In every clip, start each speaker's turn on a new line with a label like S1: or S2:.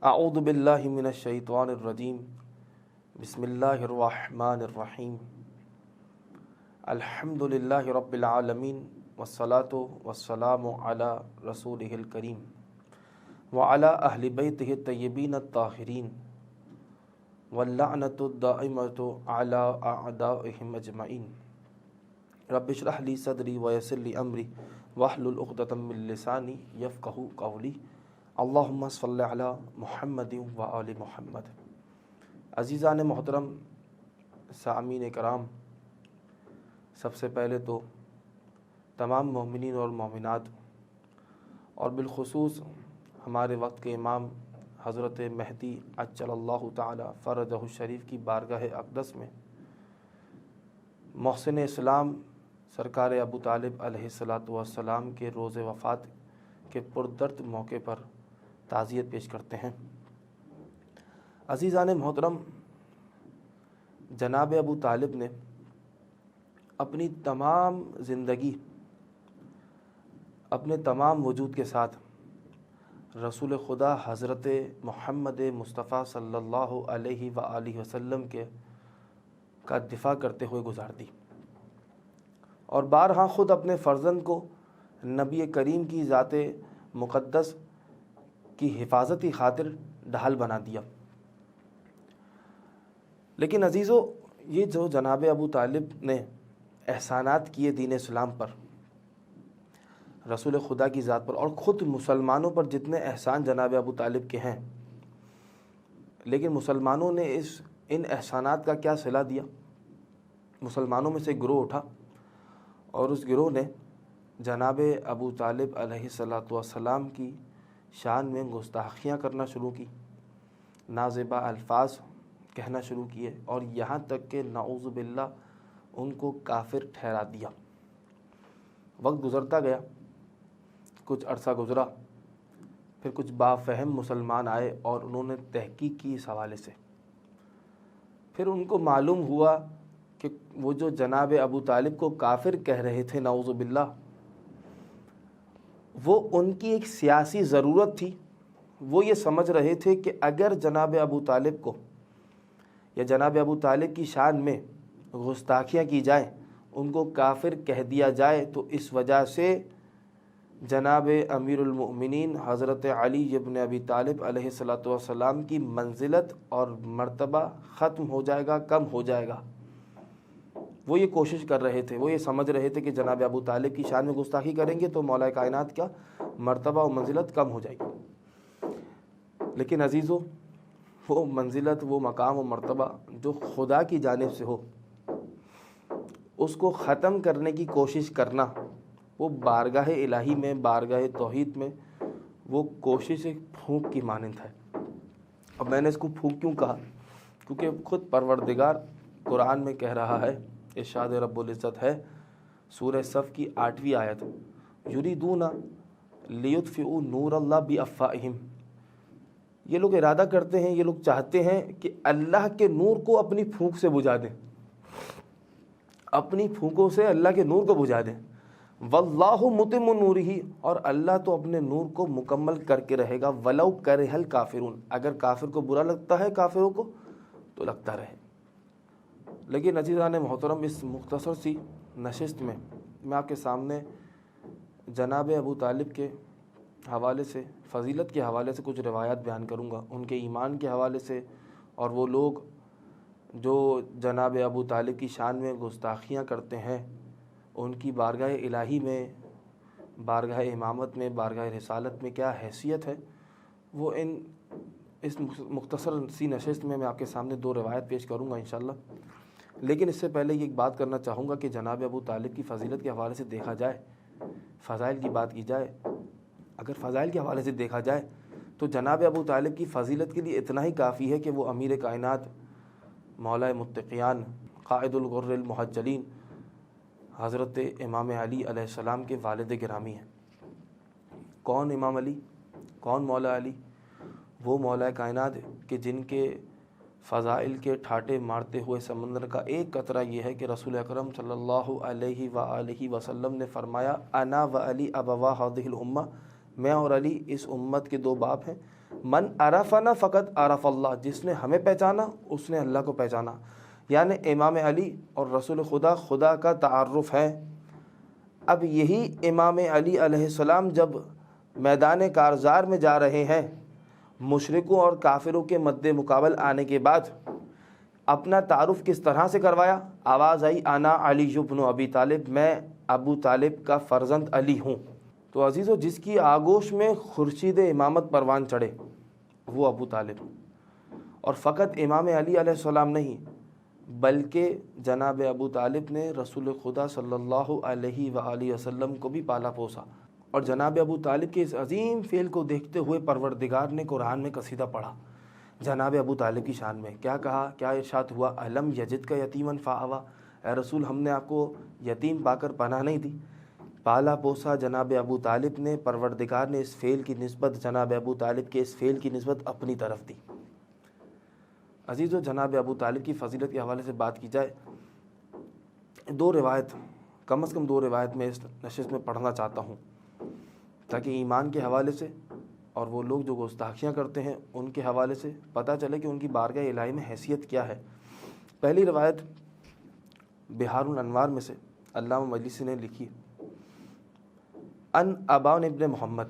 S1: اعوذ باللہ من الشیطان الرجیم بسم اللہ الرحمن الرحیم الحمد للہ رب العالمین والصلاة والسلام علی رسولہ الکریم وعلی اہل بیتہ الطیبین الطاہرین واللعنۃ الدائمۃ علی اعدائہم اجمعین رب اشرح لی صدری ویسر لی امری واحلل عقدۃ من لسانی یفقہوا قولی اللہم صلی علی محمد و آل محمد۔ عزیزان محترم، سامعین کرام، سب سے پہلے تو تمام مومنین اور مومنات اور بالخصوص ہمارے وقت کے امام حضرت مہدی عجل اللہ تعالی فرجہ الشریف کی بارگاہ اقدس میں محسن اسلام سرکار ابو طالب علیہ السلام کے روز وفات کے پردرد موقع پر تعزیت پیش کرتے ہیں۔ عزیزان محترم، جناب ابو طالب نے اپنی تمام زندگی اپنے تمام وجود کے ساتھ رسول خدا حضرت محمد مصطفیٰ صلی اللہ علیہ وآلہ وسلم کا دفاع کرتے ہوئے گزار دی، اور بارہا خود اپنے فرزند کو نبی کریم کی ذات مقدس کی حفاظتی خاطر ڈھال بنا دیا۔ لیکن عزیزو، یہ جو جناب ابو طالب نے احسانات کیے دین اسلام پر، رسول خدا کی ذات پر، اور خود مسلمانوں پر جتنے احسان جناب ابو طالب کے ہیں، لیکن مسلمانوں نے ان احسانات کا کیا صلہ دیا؟ مسلمانوں میں سے ایک گروہ اٹھا اور اس گروہ نے جناب ابو طالب علیہ السلام کی شان میں گستاخیاں کرنا شروع کی، نازیبا الفاظ کہنا شروع کیے، اور یہاں تک کہ نعوذ باللہ ان کو کافر ٹھہرا دیا۔ وقت گزرتا گیا، کچھ عرصہ گزرا، پھر کچھ بافہم مسلمان آئے اور انہوں نے تحقیق کی اس حوالے سے۔ پھر ان کو معلوم ہوا کہ وہ جو جناب ابو طالب کو کافر کہہ رہے تھے نعوذ باللہ، وہ ان کی ایک سیاسی ضرورت تھی۔ وہ یہ سمجھ رہے تھے کہ اگر جناب ابو طالب کو یا جناب ابو طالب کی شان میں گستاخیاں کی جائیں، ان کو کافر کہہ دیا جائے، تو اس وجہ سے جناب امیر المؤمنین حضرت علی ابن ابی طالب علیہ السلام کی منزلت اور مرتبہ ختم ہو جائے گا، کم ہو جائے گا۔ وہ یہ کوشش کر رہے تھے، وہ یہ سمجھ رہے تھے کہ جناب ابو طالب کی شان میں گستاخی کریں گے تو مولا کائنات کا مرتبہ و منزلت کم ہو جائے گی۔ لیکن عزیزو، وہ منزلت، وہ مقام و مرتبہ جو خدا کی جانب سے ہو، اس کو ختم کرنے کی کوشش کرنا، وہ بارگاہ الہی میں، بارگاہ توحید میں، وہ کوشش ایک پھونک کی مانند ہے۔ اب میں نے اس کو پھونک کیوں کہا؟ کیونکہ خود پروردگار قرآن میں کہہ رہا ہے، ارشاد رب العزت ہے سورہ صف کی 8ویں آیت، یریدون لیطفئوا نور اللہ بافواہہم، یہ لوگ ارادہ کرتے ہیں، یہ لوگ چاہتے ہیں کہ اللہ کے نور کو اپنی پھونک سے بجھا دیں، اپنی پھونکوں سے اللہ کے نور کو بجھا دیں۔ واللہ متم نورہ، اور اللہ تو اپنے نور کو مکمل کر کے رہے گا، ولو کرہ الکافرون، اگر کافر کو برا لگتا ہے، کافروں کو، تو لگتا رہے۔ لیکن عزیزان محترم، اس مختصر سی نشست میں میں آپ کے سامنے جناب ابو طالب کے حوالے سے، فضیلت کے حوالے سے کچھ روایات بیان کروں گا، ان کے ایمان کے حوالے سے، اور وہ لوگ جو جناب ابو طالب کی شان میں گستاخیاں کرتے ہیں، ان کی بارگاہ الہی میں، بارگاہ امامت میں، بارگاہ رسالت میں کیا حیثیت ہے، وہ اس مختصر سی نشست میں آپ کے سامنے 2 روایت پیش کروں گا انشاءاللہ۔ لیکن اس سے پہلے یہ بات کرنا چاہوں گا کہ جناب ابو طالب کی فضیلت کے حوالے سے دیکھا جائے، فضائل کی بات کی جائے، اگر فضائل کے حوالے سے دیکھا جائے تو جناب ابو طالب کی فضیلت کے لیے اتنا ہی کافی ہے کہ وہ امیر کائنات، مولا متقیان، قائد الغر المحجلین حضرت امام علی علیہ السلام کے والد گرامی ہیں۔ کون امام علی؟ کون مولا علی؟ وہ مولا کائنات کہ جن کے فضائل کے ٹھاٹے مارتے ہوئے سمندر کا ایک قطرہ یہ ہے کہ رسول اکرم صلی اللہ علیہ وآلہ وسلم نے فرمایا، انا و علی ابوا ہذہ الامہ، میں اور علی اس امت کے 2 باپ ہیں۔ من عرفنا فقط عرف اللہ، جس نے ہمیں پہچانا اس نے اللہ کو پہچانا، یعنی امام علی اور رسول خدا خدا کا تعارف ہے۔ اب یہی امام علی علیہ السلام جب میدان کارزار میں جا رہے ہیں، مشرکوں اور کافروں کے مد مقابل آنے کے بعد اپنا تعارف کس طرح سے کروایا؟ آواز آئی انا علی ابن ابی طالب، میں ابو طالب کا فرزند علی ہوں۔ تو عزیزو، جس کی آغوش میں خورشید امامت پروان چڑھے وہ ابو طالب، اور فقط امام علی علیہ السلام نہیں بلکہ جناب ابو طالب نے رسول خدا صلی اللہ علیہ وآلہ وسلم کو بھی پالا پوسا، اور جناب ابو طالب کے اس عظیم فعل کو دیکھتے ہوئے پروردگار نے قرآن میں قصیدہ پڑھا جناب ابو طالب کی شان میں۔ کیا کہا، کیا ارشاد ہوا؟ الم یجد کا یتیمن فآوا، اے رسول ہم نے آپ کو یتیم پا کر پناہ نہیں دی؟ پالا پوسا جناب ابو طالب نے، پروردگار نے اس فعل کی نسبت، جناب ابو طالب کے اس فعل کی نسبت اپنی طرف دی۔ عزیزو، جناب ابو طالب کی فضیلت کے حوالے سے بات کی جائے، دو روایت، کم از کم دو روایت میں اس نشست میں پڑھنا چاہتا ہوں تاکہ ایمان کے حوالے سے اور وہ لوگ جو گستاخیاں کرتے ہیں ان کے حوالے سے پتہ چلے کہ ان کی بارگاہ الہی میں حیثیت کیا ہے۔ پہلی روایت بہار الانوار میں سے علامہ مجلسی نے لکھی، ان ابان ابن محمد،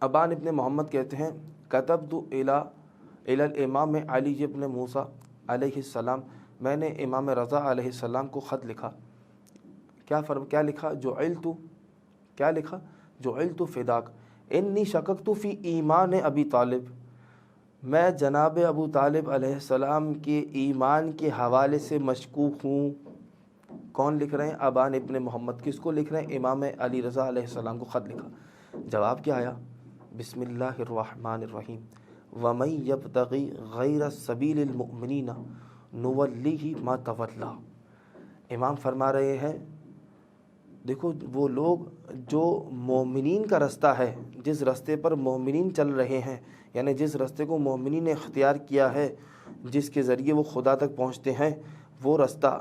S1: ابان ابن محمد کہتے ہیں کتبت الی الامام علی ابن موسیٰ علیہ السلام، میں نے امام رضا علیہ السلام کو خط لکھا۔ کیا لکھا؟ جعلت فداک انی شککت فی ایمان ابی طالب، میں جناب ابو طالب علیہ السلام کے ایمان کے حوالے سے مشکوک ہوں۔ کون لکھ رہے ہیں؟ ابان ابن محمد۔ کس کو لکھ رہے ہیں؟ امام علی رضا علیہ السلام کو خط لکھا۔ جواب کیا آیا؟ بسم اللہ الرحمن الرحیم، وَمَن يَبْتَغِ غَيْرَ سَبِيلِ الْمُؤْمِنِينَ نُوَلِّهِ مَا تَوَلَّىٰ۔ امام فرما رہے ہیں دیکھو، وہ لوگ جو مومنین کا رستہ ہے، جس رستے پر مومنین چل رہے ہیں، یعنی جس رستے کو مومنین نے اختیار کیا ہے، جس کے ذریعے وہ خدا تک پہنچتے ہیں، وہ رستہ،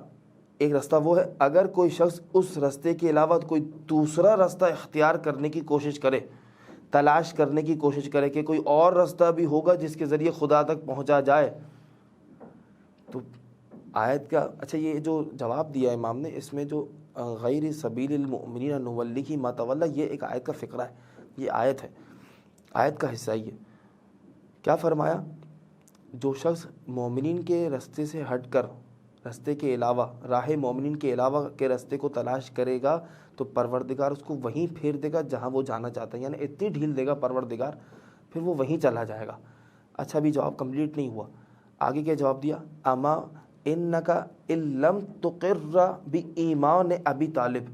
S1: ایک رستہ وہ ہے، اگر کوئی شخص اس رستے کے علاوہ کوئی دوسرا رستہ اختیار کرنے کی کوشش کرے، تلاش کرنے کی کوشش کرے کہ کوئی اور رستہ بھی ہوگا جس کے ذریعے خدا تک پہنچا جائے، تو آیت کا اچھا یہ جو جواب دیا امام نے، اس میں جو غیر سبیل المؤمنین نولیہ ما تولی، یہ ایک آیت کا فقرہ ہے، یہ آیت ہے، آیت کا حصہ یہ کیا فرمایا؟ جو شخص مومنین کے رستے سے ہٹ کر، رستے کے علاوہ، راہ مومنین کے علاوہ کے رستے کو تلاش کرے گا تو پروردگار اس کو وہیں پھیر دے گا جہاں وہ جانا چاہتا ہے، یعنی اتنی ڈھیل دے گا پروردگار، پھر وہ وہیں چلا جائے گا۔ اچھا، بھی جواب کمپلیٹ نہیں ہوا، آگے کیا جواب دیا؟ اما انک ان لم تقر بایمان ابی طالب،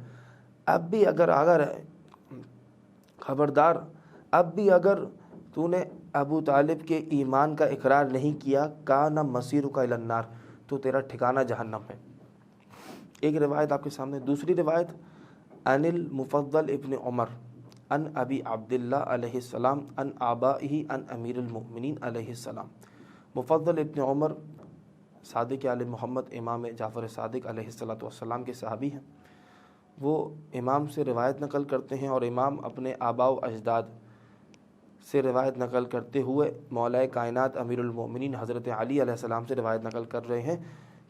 S1: اب بھی اگر خبردار، اب بھی اگر تو نے ابو طالب کے ایمان کا اقرار نہیں کیا، کان مصیرک الی النار، تو تیرا ٹھکانہ جہنم ہے۔ ایک روایت آپ کے سامنے، دوسری روایت ان المفضل ابن عمر ان ابی عبداللہ علیہ السلام ان آبائہ ان امیر المؤمنین علیہ السلام۔ مفضل ابن عمر صادق آل محمد، امام جعفر صادق علیہ السلام کے صحابی ہیں، وہ امام سے روایت نقل کرتے ہیں، اور امام اپنے آباء و اجداد سے روایت نقل کرتے ہوئے مولا کائنات امیر المؤمنین حضرت علی علیہ السلام سے روایت نقل کر رہے ہیں۔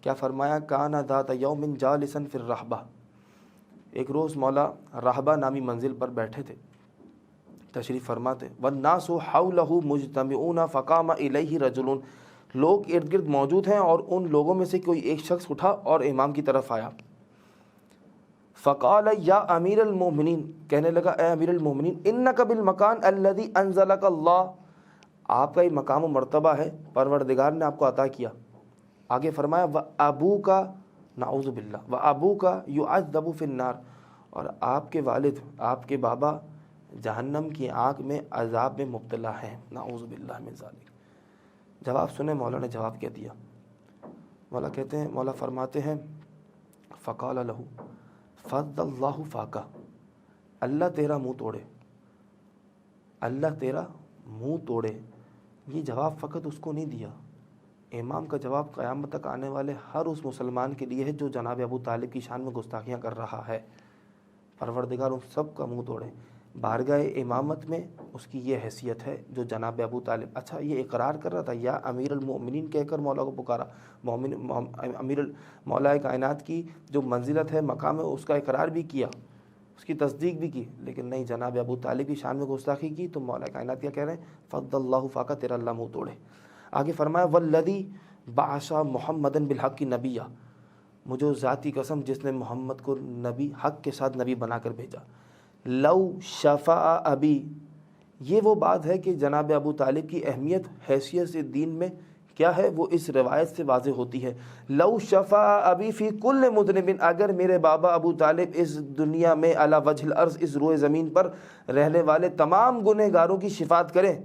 S1: کیا فرمایا؟ کان ذات یوم جالسا فی الرحبہ، ایک روز مولا رحبہ نامی منزل پر بیٹھے تھے، تشریف فرماتے، والناس حولہ مجتمعون فقام الیہ رجل، لوگ ارد گرد موجود ہیں اور ان لوگوں میں سے کوئی ایک شخص اٹھا اور امام کی طرف آیا، فقال یا امیر المومنین، کہنے لگا اے امیر المومنین، انک بالمکان الذی انزلک اللہ، آپ کا یہ مقام و مرتبہ ہے، پروردگار نے آپ کو عطا کیا۔ آگے فرمایا وابوک، نعوذ باللہ، وابوک یعذب فی النار، اور آپ کے والد، آپ کے بابا جہنم کی آگ میں عذاب میں مبتلا ہیں، نعوذ باللہ من ذالک۔ جواب سنیں مولا نے جواب کیا دیا، مولا کہتے ہیں، مولا فرماتے ہیں فقال لہ فض اللہ فاکہ، اللہ تیرا منہ توڑے، اللہ تیرا منہ توڑے۔ یہ جواب فقط اس کو نہیں دیا، امام کا جواب قیامت تک آنے والے ہر اس مسلمان کے لیے ہے جو جناب ابو طالب کی شان میں گستاخیاں کر رہا ہے، پروردگار ان سب کا منہ توڑے۔ بارگاہ امامت میں اس کی یہ حیثیت ہے جو جناب ابو طالب. اچھا یہ اقرار کر رہا تھا یا امیر المؤمنین کہہ کر مولا کو پکارا, امیر مولا کائنات کی جو منزلت ہے, مقام ہے, اس کا اقرار بھی کیا, اس کی تصدیق بھی کی, لیکن نہیں, جناب ابو طالب کی شان میں گستاخی کی. تو مولا کائنات کیا کہہ رہے ہیں, فضل اللہ فاقہ, تیرا اللہ منہ توڑے. آگے فرمایا والذی بعث محمدًا بالحق نبیّا, مجھے ذاتی قسم جس نے محمد کو نبی, حق کے ساتھ نبی بنا کر بھیجا. لو شفع ابی, یہ وہ بات ہے کہ جناب ابو طالب کی اہمیت حیثیت سے دین میں کیا ہے, وہ اس روایت سے واضح ہوتی ہے. لو شفع ابی فی کل مذنب, اگر میرے بابا ابو طالب اس دنیا میں علی وجہ الارض, اس روئے زمین پر رہنے والے تمام گنہگاروں کی شفاعت کریں,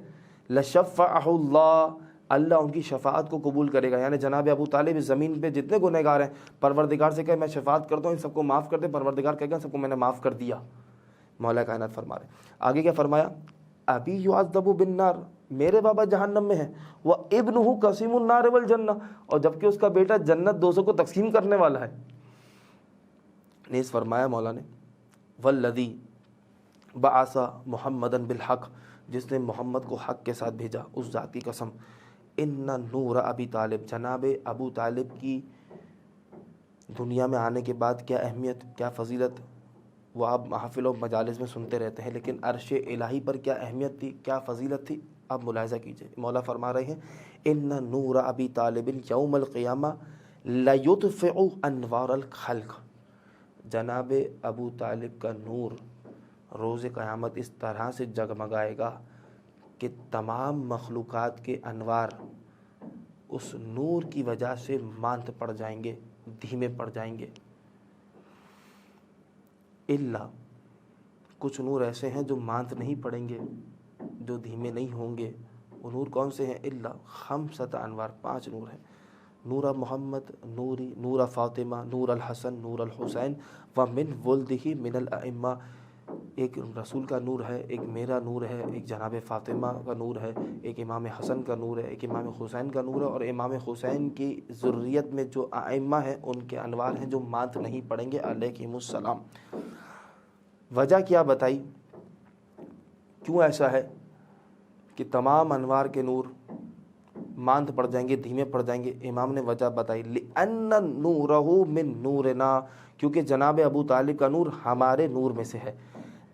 S1: لشفعہ اللہ, اللہ ان کی شفاعت کو قبول کرے گا. یعنی جناب ابو طالب اس زمین پہ جتنے گنہگار ہیں, پروردگار سے کہے میں شفاعت کرتا ہوں ان سب کو معاف کر دے, پروردگار کہے گا سب کو میں نے معاف کر دیا. مولا کائنات فرما رہے. آگے کیا فرمایا, ابی یعذب بالنار, میرے بابا جہنم میں ہے, وابنہ قسیم النار والجنہ, اور جبکہ اس کا بیٹا جنت دوزخ کو تقسیم کرنے والا ہے. نیز فرمایا مولا نے والذی بعث محمدًا بالحق, جس نے محمد کو حق کے ساتھ بھیجا, اس ذات کی قسم, ان نور ابی طالب, جناب ابو طالب کی دنیا میں آنے کے بعد کیا اہمیت, کیا فضیلت, وہ آپ محافل و مجالس میں سنتے رہتے ہیں, لیکن عرش الہی پر کیا اہمیت تھی, کیا فضیلت تھی, آپ ملاحظہ کیجئے. مولا فرما رہے ہیں ان نور ابی طالب یوم القیامہ لیطفئ انوار الخلق, جناب ابو طالب کا نور روز قیامت اس طرح سے جگمگائے گا کہ تمام مخلوقات کے انوار اس نور کی وجہ سے ماند پڑ جائیں گے, دھیمے پڑ جائیں گے. الا, کچھ نور ایسے ہیں جو ماند نہیں پڑیں گے, جو دھیمے نہیں ہوں گے. وہ نور کون سے ہیں, الا خمسۃ انوار, 5 نور ہیں. نور محمد, نوری, نور فاطمہ, نور الحسن, نور الحسین, ومن ولدہ من الائمہ, ایک رسول کا نور ہے, ایک میرا نور ہے, ایک جناب فاطمہ کا نور ہے, ایک امام حسن کا نور ہے, ایک امام حسین کا نور ہے, اور امام حسین کی ذریت میں جو ائمہ ہیں ان کے انوار ہیں جو ماند نہیں پڑیں گے علیہم السلام. وجہ کیا بتائی, کیوں ایسا ہے کہ تمام انوار کے نور ماند پڑ جائیں گے, دھیمے پڑ جائیں گے. امام نے وجہ بتائی, لِأَنَّ نُورَهُ مِن نُورِنَا, کیونکہ جناب ابو طالب کا نور ہمارے نور میں سے ہے.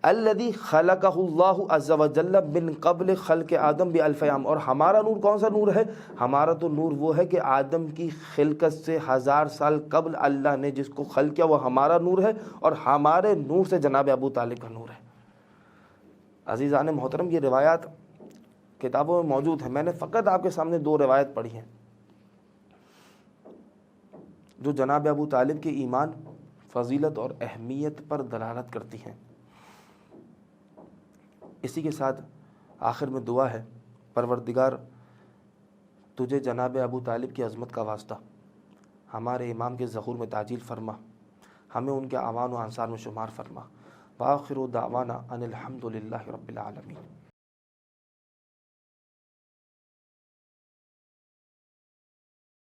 S1: الذی خلقہ اللہ عز وجل من قبل خلق آدم بألف عام, اور ہمارا نور کون سا نور ہے, ہمارا تو نور وہ ہے کہ آدم کی خلقت سے 1000 سال قبل اللہ نے جس کو خلق کیا وہ ہمارا نور ہے, اور ہمارے نور سے جناب ابو طالب کا نور ہے. عزیزان محترم, یہ روایات کتابوں میں موجود ہیں, میں نے فقط آپ کے سامنے 2 روایت پڑھی ہیں جو جناب ابو طالب کے ایمان, فضیلت اور اہمیت پر دلالت کرتی ہیں. اسی کے ساتھ آخر میں دعا ہے, پروردگار تجھے جناب ابو طالب کی عظمت کا واسطہ ہمارے امام کے ظہور میں تعجیل فرما, ہمیں ان کے اعوان و انصار میں شمار فرما. وآخر دعوانا ان الحمد للہ رب العالمین.